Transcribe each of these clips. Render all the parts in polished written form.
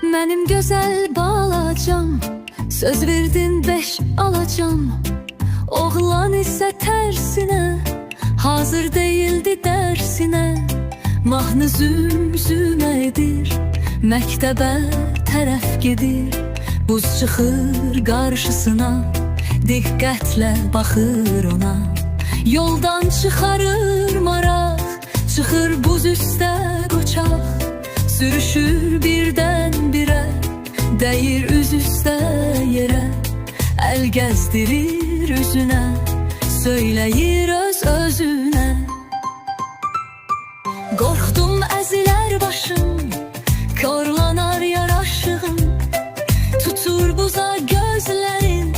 Mənim gözəl balacam, söz verdin 5 alacam. Oğlan isə tərsinə, hazır değildi dərsinə. Mahnı züm edir, məktəbə tərəf gedir. Buz çıxır qarşısına, diqqətlə baxır ona. Yoldan çıxarır maraq, çıxır buz üstə qoçaq. Sürüşür birdən birə, dəyir üz üstə yerə. Əl gəzdirir üzünə, söyləyir öz-özünə. Qorxdum əzilər başım, korlanar yaraşığım. Tutur buza gözlərin,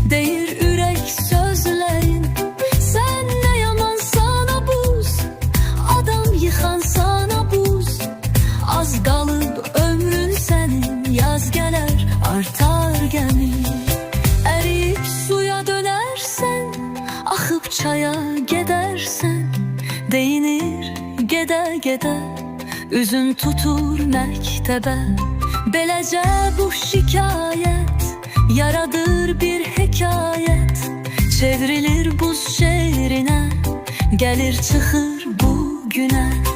deyir ürək sözlərin. Sən nə yaman sana buz, adam yıxan sana buz. Az qalıb ömrün sənin, yaz gələr artar gəmin. Əriyib suya dönərsən, axıb çaya gedərsən. Deyinir gedə-gedə, üzün tutur məktəbə. Beləcə bu şikayət yaradır bir hekayət. Çevrilir buz şeirinə, gəlir çıxır bu günə.